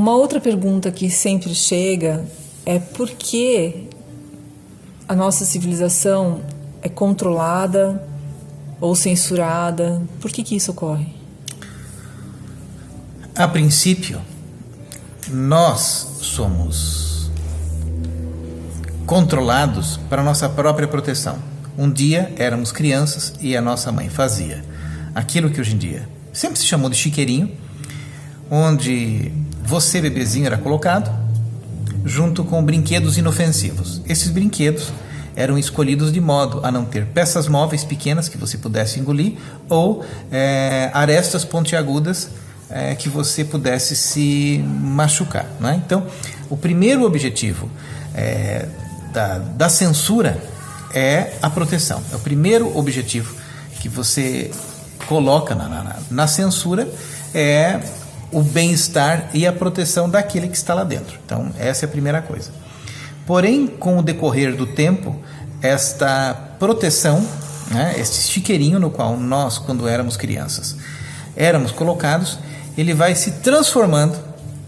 Uma outra pergunta que sempre chega é por que a nossa civilização é controlada ou censurada? Por que isso ocorre? A princípio, nós somos controlados para nossa própria proteção. Um dia éramos crianças e a nossa mãe fazia aquilo que hoje em dia sempre se chamou de chiqueirinho, onde você, bebezinho, era colocado junto com brinquedos inofensivos. Esses brinquedos eram escolhidos de modo a não ter peças móveis pequenas que você pudesse engolir ou arestas pontiagudas que você pudesse se machucar, né? Então, o primeiro objetivo da censura é a proteção. É o primeiro objetivo que você coloca na censura, é o bem-estar e a proteção daquele que está lá dentro. Então, essa é a primeira coisa. Porém, com o decorrer do tempo, esta proteção, né, este chiqueirinho no qual nós, quando éramos crianças, éramos colocados, ele vai se transformando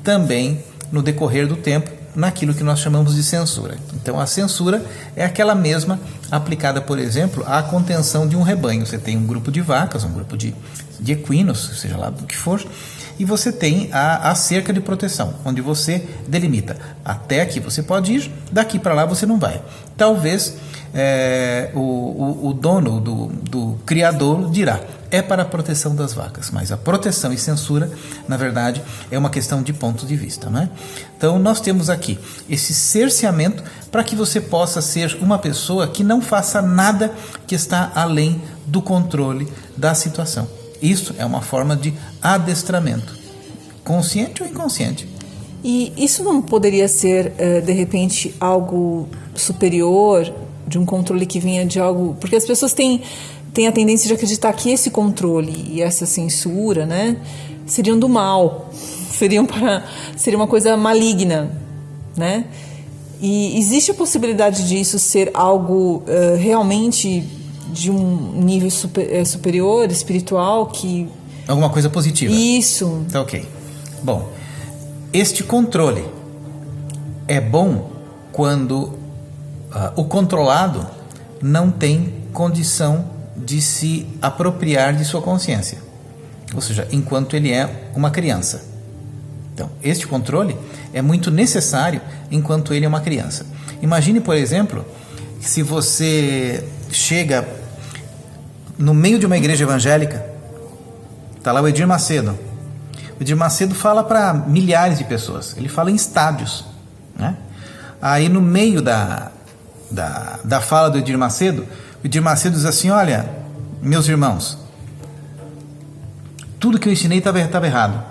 também no decorrer do tempo naquilo que nós chamamos de censura. Então, a censura é aquela mesma aplicada, por exemplo, à contenção de um rebanho. Você tem um grupo de vacas, um grupo de equinos, seja lá do que for, e você tem a cerca de proteção, onde você delimita até aqui você pode ir, daqui para lá você não vai. Talvez o dono do criador dirá, é para a proteção das vacas, mas a proteção e censura, na verdade, é uma questão de ponto de vista, né? Então, nós temos aqui esse cerceamento para que você possa ser uma pessoa que não faça nada que está além do controle da situação. Isso é uma forma de adestramento, consciente ou inconsciente. E isso não poderia ser, de repente, algo superior, de um controle que vinha de algo... Porque as pessoas têm a tendência de acreditar que esse controle e essa censura, né, seriam do mal, seria uma coisa maligna, né? E existe a possibilidade disso ser algo realmente de um nível superior, espiritual, que... Alguma coisa positiva. Isso. Tá, ok. Bom, este controle é bom quando o controlado não tem condição de se apropriar de sua consciência, ou seja, enquanto ele é uma criança. Então, este controle é muito necessário enquanto ele é uma criança. Imagine, por exemplo, se você chega no meio de uma igreja evangélica, está lá o Edir Macedo. O Edir Macedo fala para milhares de pessoas, ele fala em estádios, né? Aí no meio da fala do Edir Macedo, o Edir Macedo diz assim, olha, meus irmãos, tudo que eu ensinei estava errado.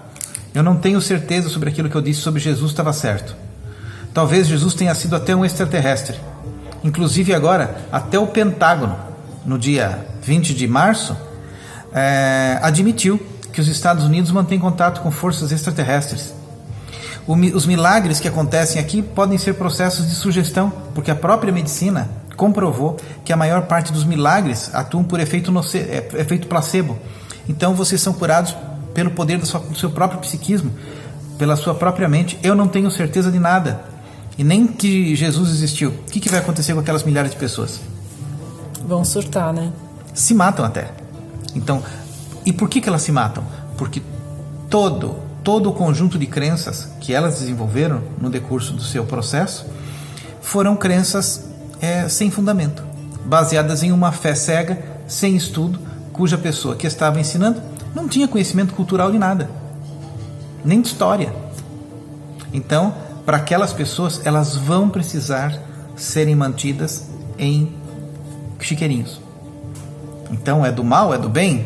Eu não tenho certeza sobre aquilo que eu disse sobre Jesus estava certo. Talvez Jesus tenha sido até um extraterrestre. Inclusive agora, até o Pentágono, no dia 20 de março, admitiu que os Estados Unidos mantêm contato com forças extraterrestres. Os milagres que acontecem aqui podem ser processos de sugestão, porque a própria medicina comprovou que a maior parte dos milagres atuam por efeito placebo. Então vocês são curados pelo poder do seu próprio psiquismo, pela sua própria mente. Eu não tenho certeza de nada, e nem que Jesus existiu. O que vai acontecer com aquelas milhares de pessoas? Vão surtar, né? Se matam até. Então, e por que elas se matam? Porque todo o conjunto de crenças que elas desenvolveram no decurso do seu processo foram crenças sem fundamento, baseadas em uma fé cega, sem estudo, cuja pessoa que estava ensinando não tinha conhecimento cultural de nada, nem de história. Então, para aquelas pessoas, elas vão precisar serem mantidas em chiqueirinhos. Então, é do mal, é do bem?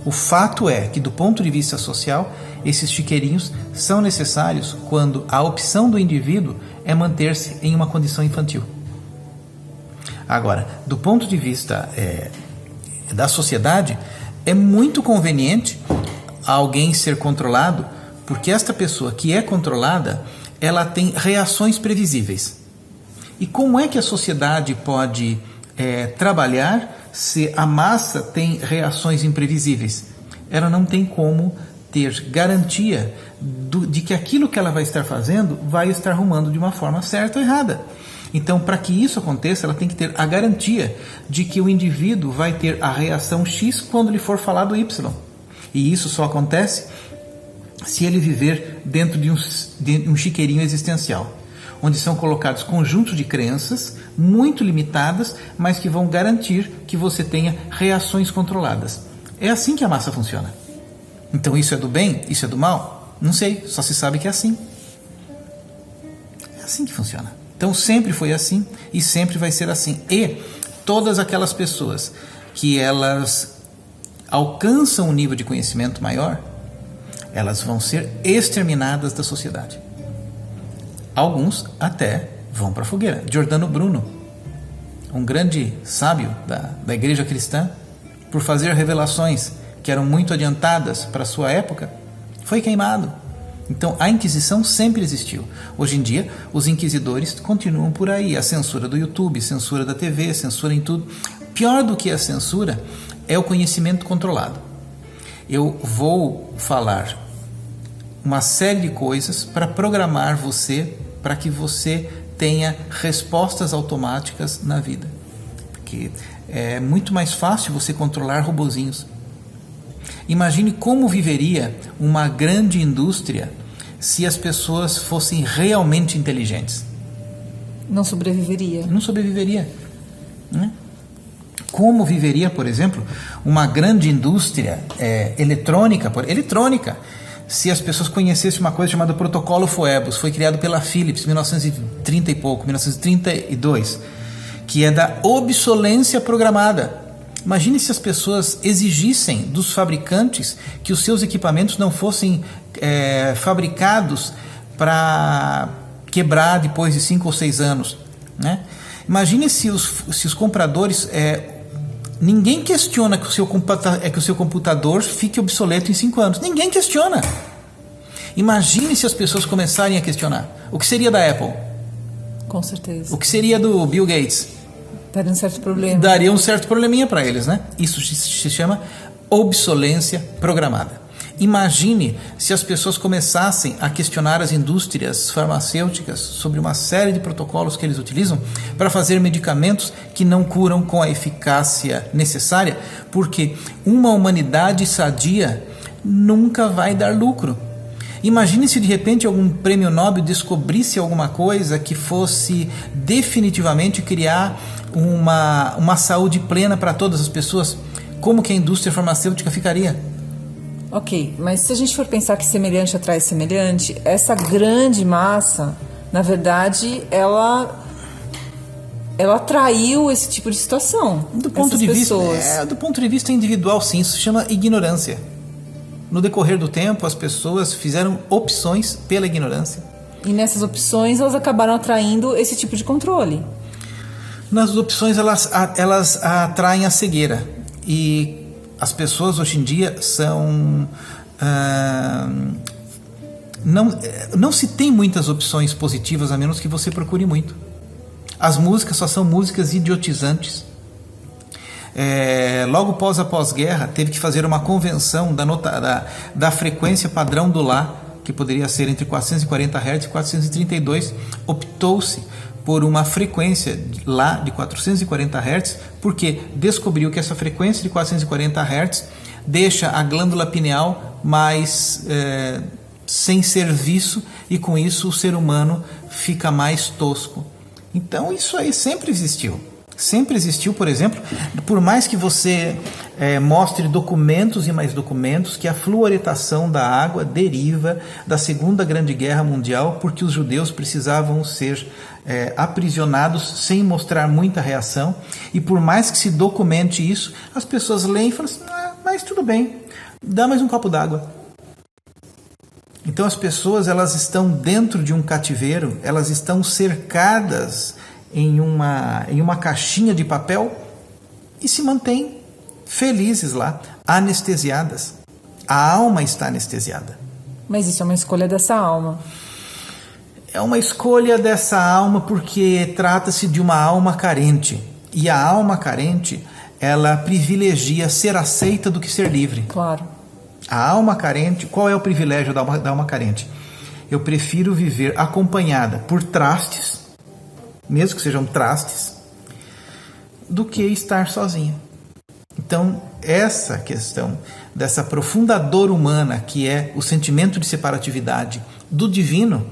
O fato é que, do ponto de vista social, esses chiqueirinhos são necessários quando a opção do indivíduo é manter-se em uma condição infantil. Agora, do ponto de vista da sociedade, é muito conveniente alguém ser controlado, porque esta pessoa que é controlada, ela tem reações previsíveis. E como é que a sociedade pode trabalhar se a massa tem reações imprevisíveis? Ela não tem como ter garantia de que aquilo que ela vai estar fazendo vai estar rumando de uma forma certa ou errada. Então, para que isso aconteça, ela tem que ter a garantia de que o indivíduo vai ter a reação X quando lhe for falado Y. E isso só acontece se ele viver dentro de um chiqueirinho existencial, onde são colocados conjuntos de crenças muito limitadas, mas que vão garantir que você tenha reações controladas. É assim que a massa funciona. Então isso é do bem? Isso é do mal? Não sei, só se sabe que é assim. É assim que funciona. Então sempre foi assim e sempre vai ser assim. E todas aquelas pessoas que elas alcançam um nível de conhecimento maior, elas vão ser exterminadas da sociedade. Alguns até vão para a fogueira. Giordano Bruno, um grande sábio da igreja cristã, por fazer revelações que eram muito adiantadas para a sua época, foi queimado. Então a Inquisição sempre existiu. Hoje em dia os inquisidores continuam por aí. A censura do YouTube, censura da TV, censura em tudo. Pior do que a censura é o conhecimento controlado. Eu vou falar uma série de coisas para programar você, para que você tenha respostas automáticas na vida. Porque é muito mais fácil você controlar robozinhos. Imagine como viveria uma grande indústria se as pessoas fossem realmente inteligentes. Não sobreviveria. Não sobreviveria. Né? Como viveria, por exemplo, uma grande indústria eletrônica, se as pessoas conhecessem uma coisa chamada Protocolo Phoebus, foi criado pela Philips em 1930 e pouco, 1932, que é da obsolência programada. Imagine se as pessoas exigissem dos fabricantes que os seus equipamentos não fossem fabricados para quebrar depois de 5 ou 6 anos. Né? Imagine se os compradores... ninguém questiona que o seu computador fique obsoleto em 5 anos. Ninguém questiona. Imagine se as pessoas começarem a questionar. O que seria da Apple? Com certeza. O que seria do Bill Gates? Daria um certo problema. Daria um certo probleminha para eles, né? Isso se chama obsolência programada. Imagine se as pessoas começassem a questionar as indústrias farmacêuticas sobre uma série de protocolos que eles utilizam para fazer medicamentos que não curam com a eficácia necessária, porque uma humanidade sadia nunca vai dar lucro. Imagine se de repente algum prêmio Nobel descobrisse alguma coisa que fosse definitivamente criar uma saúde plena para todas as pessoas. Como que a indústria farmacêutica ficaria? Ok, mas se a gente for pensar que semelhante atrai semelhante, essa grande massa, na verdade, ela atraiu esse tipo de situação. Do ponto de vista individual, sim, isso se chama ignorância. No decorrer do tempo, as pessoas fizeram opções pela ignorância. E nessas opções, elas acabaram atraindo esse tipo de controle. Nas opções, elas atraem a cegueira. E as pessoas hoje em dia são... não se tem muitas opções positivas, a menos que você procure muito. As músicas só são músicas idiotizantes. Logo pós-guerra, teve que fazer uma convenção da frequência padrão do Lá, que poderia ser entre 440 Hz e 432. Optou-se por uma frequência Lá de 440 Hz, porque descobriu que essa frequência de 440 Hz deixa a glândula pineal mais sem serviço, e com isso o ser humano fica mais tosco. Então isso aí sempre existiu. Sempre existiu, por exemplo, por mais que você mostre documentos e mais documentos, que a fluoretação da água deriva da Segunda Grande Guerra Mundial, porque os judeus precisavam ser aprisionados sem mostrar muita reação, e por mais que se documente isso, as pessoas leem e falam assim, mas tudo bem, dá mais um copo d'água. Então as pessoas, elas estão dentro de um cativeiro, elas estão cercadas em uma caixinha de papel e se mantêm felizes lá, anestesiadas. A alma está anestesiada. Mas isso é uma escolha dessa alma. É uma escolha dessa alma porque trata-se de uma alma carente. E a alma carente, ela privilegia ser aceita do que ser livre. Claro. A alma carente, qual é o privilégio da alma carente? Eu prefiro viver acompanhada por trastes, mesmo que sejam trastes, do que estar sozinha. Então, essa questão dessa profunda dor humana, que é o sentimento de separatividade do divino,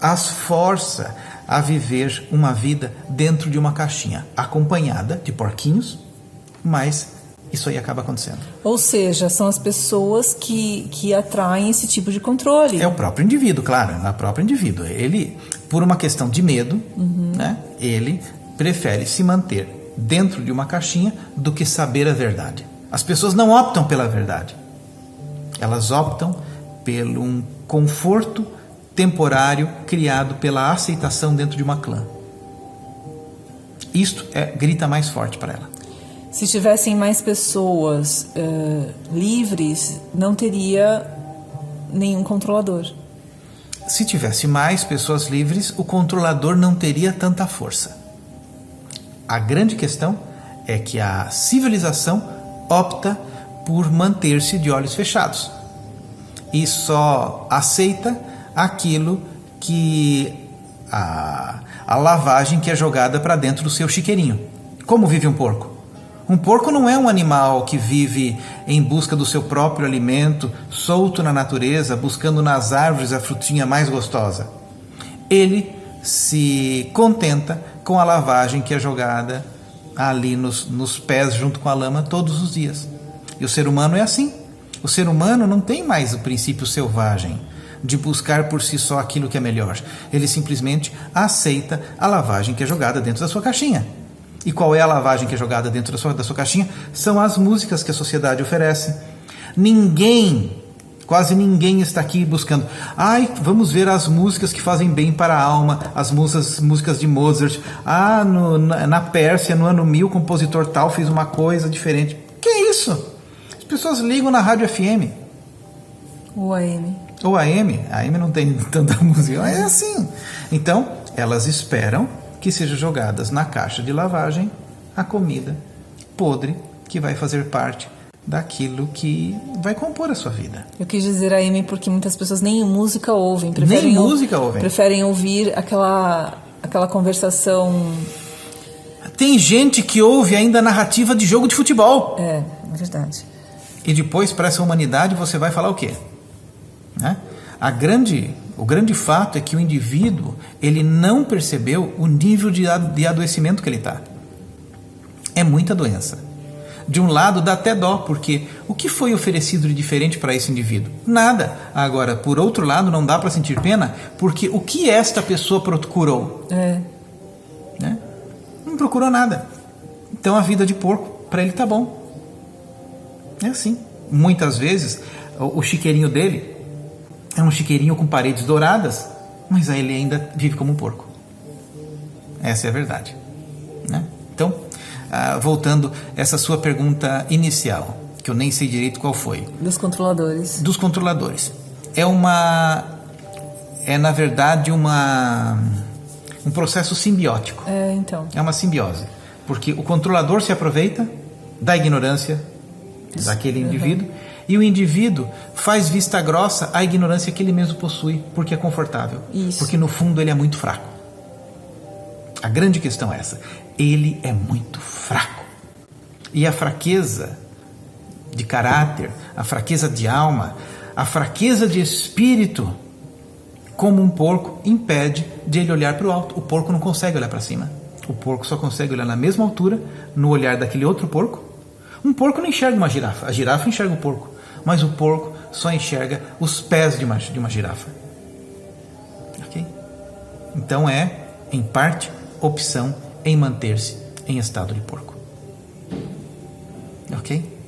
as força a viver uma vida dentro de uma caixinha, acompanhada de porquinhos, mas isso aí acaba acontecendo. Ou seja, são as pessoas que atraem esse tipo de controle. É o próprio indivíduo, claro, é o próprio indivíduo. Ele, por uma questão de medo, né, ele prefere se manter dentro de uma caixinha do que saber a verdade. As pessoas não optam pela verdade. Elas optam pelo um conforto temporário criado pela aceitação dentro de uma clã. Isto grita mais forte para ela. Se tivessem mais pessoas livres, não teria nenhum controlador. Se tivesse mais pessoas livres, o controlador não teria tanta força. A grande questão é que a civilização opta por manter-se de olhos fechados e só aceita aquilo que a lavagem que é jogada para dentro do seu chiqueirinho. Como vive um porco? Um porco não é um animal que vive em busca do seu próprio alimento, solto na natureza, buscando nas árvores a frutinha mais gostosa. Ele se contenta com a lavagem que é jogada ali nos pés junto com a lama todos os dias. E o ser humano é assim. O ser humano não tem mais o princípio selvagem de buscar por si só aquilo que é melhor. Ele simplesmente aceita a lavagem que é jogada dentro da sua caixinha. E qual é a lavagem que é jogada dentro da sua caixinha? São as músicas que a sociedade oferece. Quase ninguém está aqui buscando. Vamos ver as músicas que fazem bem para a alma, as músicas de Mozart. Na Pérsia, no ano 1000, o compositor tal fez uma coisa diferente. Que é isso? As pessoas ligam na rádio FM. Ou AM. Ou AM. A AM não tem tanta música. É assim. Então, elas esperam que sejam jogadas na caixa de lavagem a comida podre que vai fazer parte daquilo que vai compor a sua vida. Eu quis dizer AM porque muitas pessoas nem música ouvem. Preferem ouvir aquela conversação. Tem gente que ouve ainda a narrativa de jogo de futebol. É verdade. E depois, para essa humanidade, você vai falar o quê? Né? O grande fato é que o indivíduo ele não percebeu o nível de adoecimento que ele está. É muita doença. De um lado dá até dó, porque o que foi oferecido de diferente para esse indivíduo? Nada. Agora, por outro lado, não dá para sentir pena, porque o que esta pessoa procurou? Né? Não procurou nada. Então a vida de porco, para ele tá bom. É assim. Muitas vezes, o chiqueirinho dele é um chiqueirinho com paredes douradas, mas aí ele ainda vive como um porco. Essa é a verdade. Né? Então, voltando a essa sua pergunta inicial, que eu nem sei direito qual foi. Dos controladores. Dos controladores. É na verdade um processo simbiótico. Então. É uma simbiose. Porque o controlador se aproveita da ignorância daquele indivíduo, e o indivíduo faz vista grossa à ignorância que ele mesmo possui, porque é confortável. Isso. Porque no fundo ele é muito fraco. A grande questão é essa. Ele é muito fraco. E a fraqueza de caráter, a fraqueza de alma, a fraqueza de espírito, como um porco, impede de ele olhar para o alto. O porco não consegue olhar para cima. O porco só consegue olhar na mesma altura, no olhar daquele outro porco. Um porco não enxerga uma girafa. A girafa enxerga o porco. Mas o porco só enxerga os pés de uma girafa. Ok? Então em parte, opção em manter-se em estado de porco. Ok?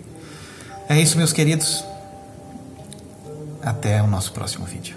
É isso, meus queridos. Até o nosso próximo vídeo.